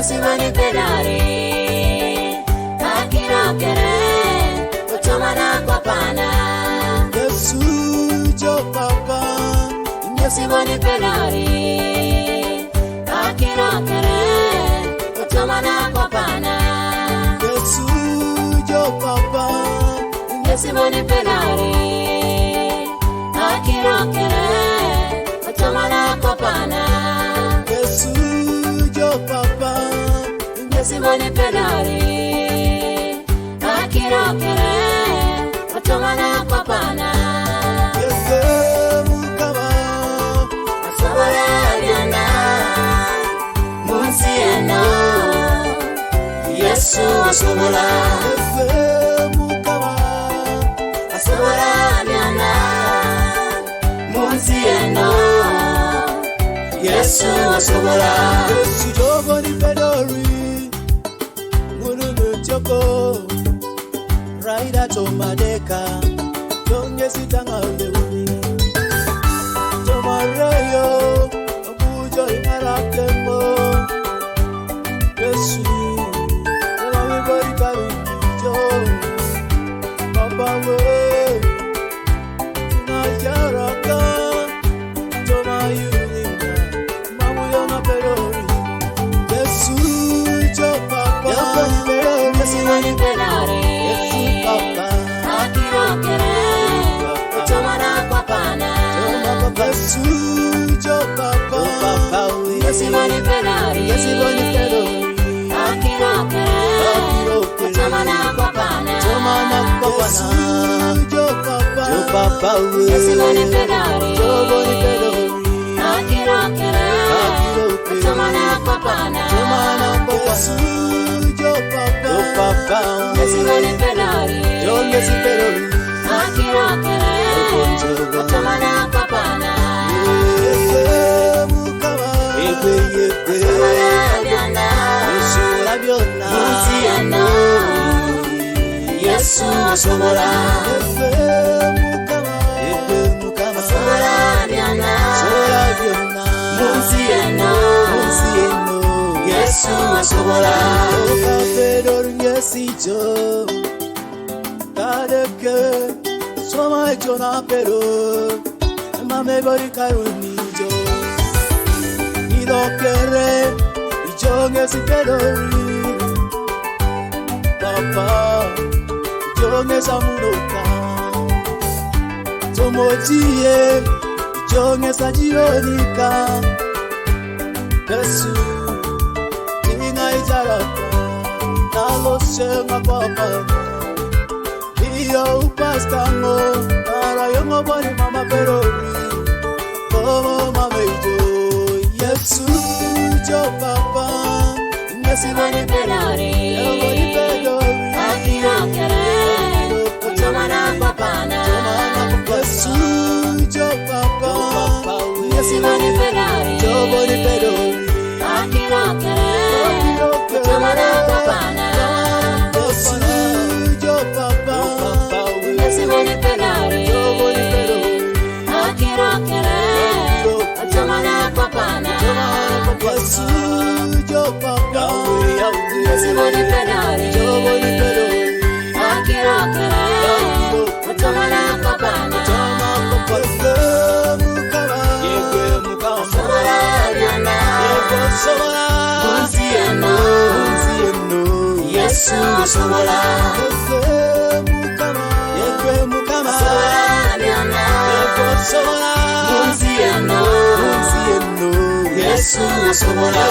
Simani pedari akirokere utomana kwa pana Yesu jo papa Simani pedari akirokere utomana kwa pana Yesu jo papa Simani pedari akirokere utomana kwa pana Yesu jo papa Simani pedari akirokere utomana kwa pana Yesu mukaba asobora byonna munsi eno Yesu asobora Yesu mukaba asobora byonna munsi eno Yesu asobora Yesu jogo ni pedori Choko Raida Tomadeka Tonge sitanga leuni Tomareyo Abuja inarakemo Yesu Ela wibori karujo Papa we Tunajaraka Tomayuninga Mamu yona perori Yesu jo papa Simani pedari Yesu papa akirokere utomana kwa pana Yesu jo papa Simani pedari akirokere utomana kwa pana Yesu jo papa Simani pedari akirokere utomana kwa pana Yesu jo papa Simani pedari akirokere utomana kwa pana Yesu asobora munsi eno Yesu asobora Pedro nyesijo Kadeke Soma jona pero Mame bori karunijo Idokere Ijonge si pedori Papa Ijonge samunoka Tomojie Ijonge sajionika Yesu Tinga ijaraka Nalo sema papa Iyo upastango Para yongo boni mama perori Como mama ijo Yesu jo papa Simani pedari akirokere utomana kwa pana Yesu jo papa Simani pedari akirokere utomana kwa pana Yesu jo papa Simani pedari akirokere utomana kwa pana Yesu jo papa Simani pedari akirokere utomana kwa pana munsi eno Yesu asobora munsi eno Yesu asobora